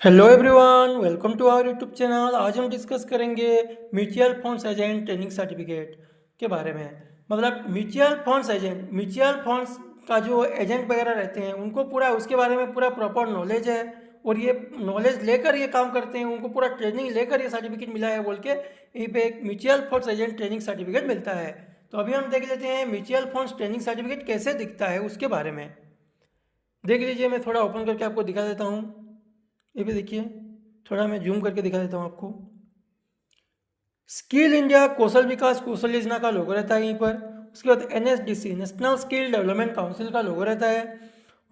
Hello everyone, welcome to our YouTube channel. आज हम discuss करेंगे mutual funds agent training certificate के बारे में। मतलब म्यूचुअल फंड्स का जो एजेंट वगैरह रहते हैं उनको पूरा उसके बारे में पूरा प्रॉपर नॉलेज है और ये नॉलेज लेकर ये काम करते हैं, उनको पूरा ट्रेनिंग लेकर ये सर्टिफिकेट मिला है बोल के यहीं पे एक mutual funds agent training certificate मिलता है। तो अभी हम देख लेते हैं म्यूचुअल फंड्स ट्रेनिंग सर्टिफिकेट कैसे दिखता है उसके बारे में। देख लीजिए, मैं थोड़ा ओपन करके आपको दिखा देता हूँ। ये भी देखिए, थोड़ा मैं जूम करके दिखा देता हूँ आपको। स्किल इंडिया कौशल विकास कौशल योजना का लोगो रहता है यहीं पर। उसके बाद NSDC national Skill Development council का लोगो रहता है।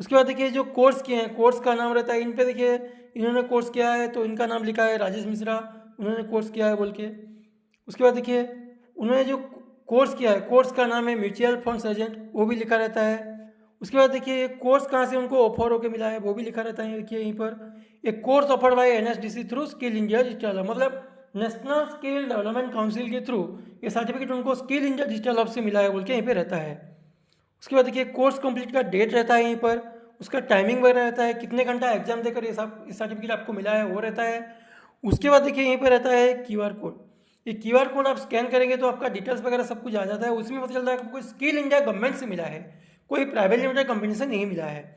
उसके बाद देखिए जो कोर्स किए हैं कोर्स का नाम रहता है इन पे। देखिए इन्होंने कोर्स किया है तो इनका नाम लिखा है राजेश मिश्रा, उन्होंने कोर्स किया है बोल के। उसके बाद देखिए उन्होंने जो कोर्स किया है कोर्स का नाम है म्यूचुअल फंड्स एजेंट, वो भी लिखा रहता है। उसके बाद देखिए कोर्स कहाँ से उनको ऑफर होकर मिला है वो भी लिखा रहता है। देखिए यहीं पर एक course offer by NSDC through Skill India Digital, मतलब नेशनल स्किल डेवलपमेंट काउंसिल के थ्रू ये सर्टिफिकेट उनको स्किल इंडिया डिजिटल हब से मिला है बोल के यहीं पे रहता है। उसके बाद देखिए कोर्स कंप्लीट का डेट रहता है यहीं पर, उसका टाइमिंग वगैरह रहता है, कितने घंटा एग्जाम देकर ये सब सर्टिफिकेट आपको मिला है वो रहता है। उसके बाद देखिए यहीं पर रहता है QR कोड। ये QR कोड आप स्कैन करेंगे तो आपका डिटेल्स वगैरह सब कुछ आ जाता है। उसमें पता चलता है आपको स्किल इंडिया गवर्नमेंट से मिला है, कोई प्राइवेट लिमिटेड कंपनी से नहीं मिला है।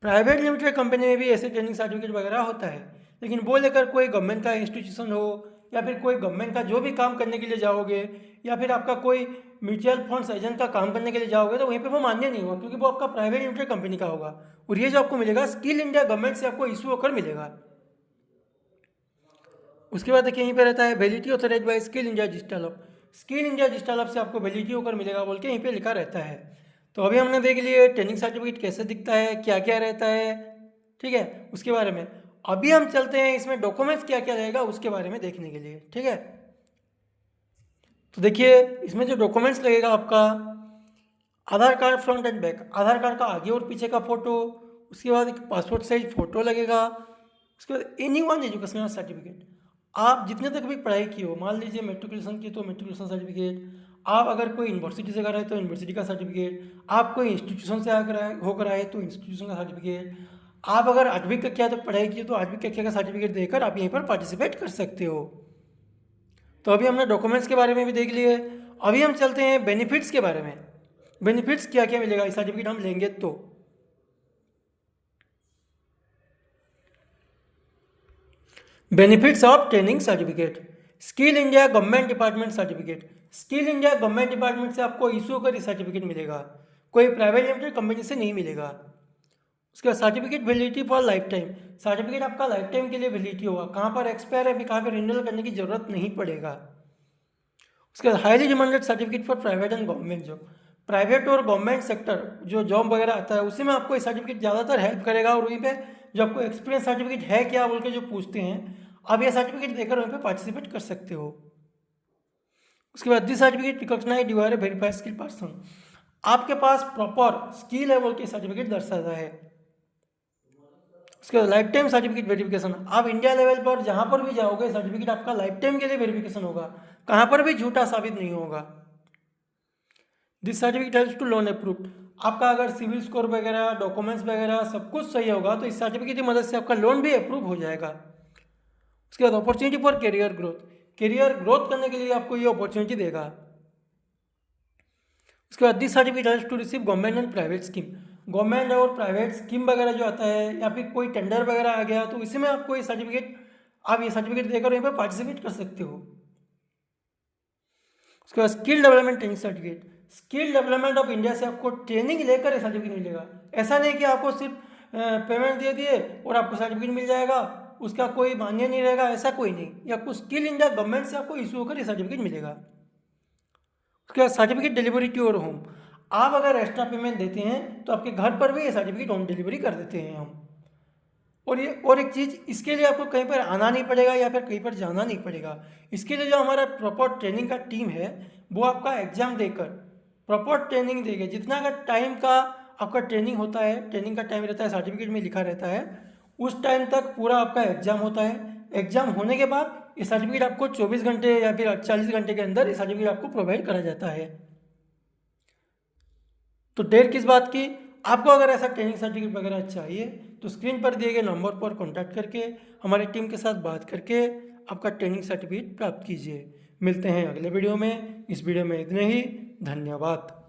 प्राइवेट लिमिटेड कंपनी में भी ऐसे ट्रेनिंग सर्टिफिकेट वगैरह होता है, लेकिन वो लेकर कोई गवर्नमेंट का इंस्टीट्यूशन हो या फिर कोई गवर्नमेंट का जो भी काम करने के लिए जाओगे या फिर आपका कोई म्यूचुअल फंड्स एजेंट का काम करने के लिए जाओगे तो वहीं पे वो मान्य नहीं होगा, क्योंकि वो आपका प्राइवेट लिमिटेड कंपनी का होगा। और ये जो आपको मिलेगा स्किल इंडिया गवर्नमेंट से आपको इशू होकर मिलेगा। उसके बाद देखिए यहीं पे रहता है validity authorised bye skill India Digital hub. Skill India Digital Hub से आपको वैलिडिटी होकर मिलेगा बोल के यहीं पे लिखा रहता है। तो अभी हमने देख लिए ट्रेनिंग सर्टिफिकेट कैसे दिखता है, क्या क्या रहता है, ठीक है, उसके बारे में। अभी हम चलते हैं इसमें डॉक्यूमेंट्स क्या क्या रहेगा उसके बारे में देखने के लिए, ठीक है। तो देखिए इसमें जो डॉक्यूमेंट्स लगेगा आपका Aadhaar card front and back, Aadhaar card का आगे और पीछे का फोटो, उसके बाद एक पासपोर्ट साइज फोटो लगेगा। उसके बाद एनी वन एजुकेशनल सर्टिफिकेट, आप जितने तक भी पढ़ाई की हो, मान लीजिए मेट्रिकुलेशन की तो मेट्रिकुलेशन सर्टिफिकेट, आप अगर कोई यूनिवर्सिटी से कर रहे हैं तो यूनिवर्सिटी का सर्टिफिकेट, आप कोई इंस्टीट्यूशन से होकर आए तो इंस्टीट्यूशन का सर्टिफिकेट, आप अगर 8वीं कक्षा तक पढ़ाई की तो 8वीं कक्षा का सर्टिफिकेट देकर आप यहीं पर पार्टिसिपेट कर सकते हो। तो अभी हमने डॉक्यूमेंट्स के बारे में भी देख लिए। अभी हम चलते हैं बेनिफिट्स के बारे में। बेनिफिट्स क्या क्या मिलेगा इस सर्टिफिकेट हम लेंगे तो। Benefits of training certificate, skill India government department certificate, skill India government department से आपको इशू होकर सर्टिफिकेट मिलेगा, कोई प्राइवेट लिमिटेड कंपनी से नहीं मिलेगा। उसके बाद certificate validity for life time, certificate आपका लाइफ टाइम के लिए वैलिडिटी होगा, कहाँ पर एक्सपायर है फिर कहाँ पर रिन्यूअल करने की जरूरत नहीं पड़ेगा। उसके बाद highly demanded certificate for private and government job, private और गवर्नमेंट सेक्टर जो जॉब वगैरह आता है उसी में आपको ये सर्टिफिकेट ज़्यादातर हेल्प करेगा। और वहीं पे जो आपको एक्सपीरियंस सर्टिफिकेट है क्या बोल के जो पूछते हैं, आप ये सर्टिफिकेट देकर वहीं पे पार्टिसिपेट कर सकते हो। उसके बाद this certificate recognise you are a verified skill person, आपके पास प्रॉपर स्किल है बोल के सर्टिफिकेट दर्शाता है। उसके बाद लाइफ टाइम सर्टिफिकेट वेरिफिकेशन, आप इंडिया लेवल पर जहाँ पर भी जाओगे सर्टिफिकेट आपका लाइफ टाइम के लिए वेरिफिकेशन होगा, कहाँ पर भी झूठा साबित नहीं होगा। This certificate helps to loan approved, आपका अगर सिविल स्कोर वगैरह डॉक्यूमेंट्स वगैरह सब कुछ सही होगा तो इस सर्टिफिकेट की मदद से आपका लोन भी अप्रूव हो जाएगा। उसके बाद opportunity for career growth, career growth करने के लिए आपको ये अपॉर्चुनिटी देगा। उसके बाद this certificate helps to receive government and private scheme, government और प्राइवेट स्कीम वगैरह जो आता है या फिर कोई टेंडर वगैरह आ गया तो इसमें आपको ये सर्टिफिकेट, आप ये सर्टिफिकेट देकर यहाँ पर पार्टिसिपेट कर सकते हो। उसके बाद skill development training certificate, skill development of India से आपको ट्रेनिंग लेकर ये सर्टिफिकेट मिलेगा। ऐसा नहीं कि आपको सिर्फ पेमेंट दे दिए और आपको सर्टिफिकेट मिल जाएगा, उसका कोई मान्य नहीं रहेगा, ऐसा कोई नहीं। ये आपको स्किल इंडिया गवर्नमेंट से आपको इशू होकर ये सर्टिफिकेट मिलेगा। उसके बाद certificate delivery to your home, आप अगर एक्स्ट्रा पेमेंट देते हैं तो आपके घर पर भी ये सर्टिफिकेट होम डिलीवरी कर देते हैं हम। और ये और एक चीज़, इसके लिए आपको कहीं पर आना नहीं पड़ेगा या फिर कहीं पर जाना नहीं पड़ेगा। इसके लिए जो हमारा प्रॉपर ट्रेनिंग का टीम है वो आपका एग्जाम देकर प्रॉपर ट्रेनिंग देगा। जितना का टाइम का आपका ट्रेनिंग होता है, ट्रेनिंग का टाइम रहता है सर्टिफिकेट में लिखा रहता है, उस टाइम तक पूरा आपका एग्जाम होता है। एग्जाम होने के बाद ये सर्टिफिकेट आपको 24 घंटे या फिर 48 घंटे के अंदर ये सर्टिफिकेट आपको प्रोवाइड करा जाता है। तो देर किस बात की, आपको अगर ऐसा ट्रेनिंग सर्टिफिकेट वगैरह चाहिए तो स्क्रीन पर दिए गए नंबर पर कॉन्टैक्ट करके हमारी टीम के साथ बात करके आपका ट्रेनिंग सर्टिफिकेट प्राप्त कीजिए। मिलते हैं अगले वीडियो में। इस वीडियो में इतने ही। धन्यवाद।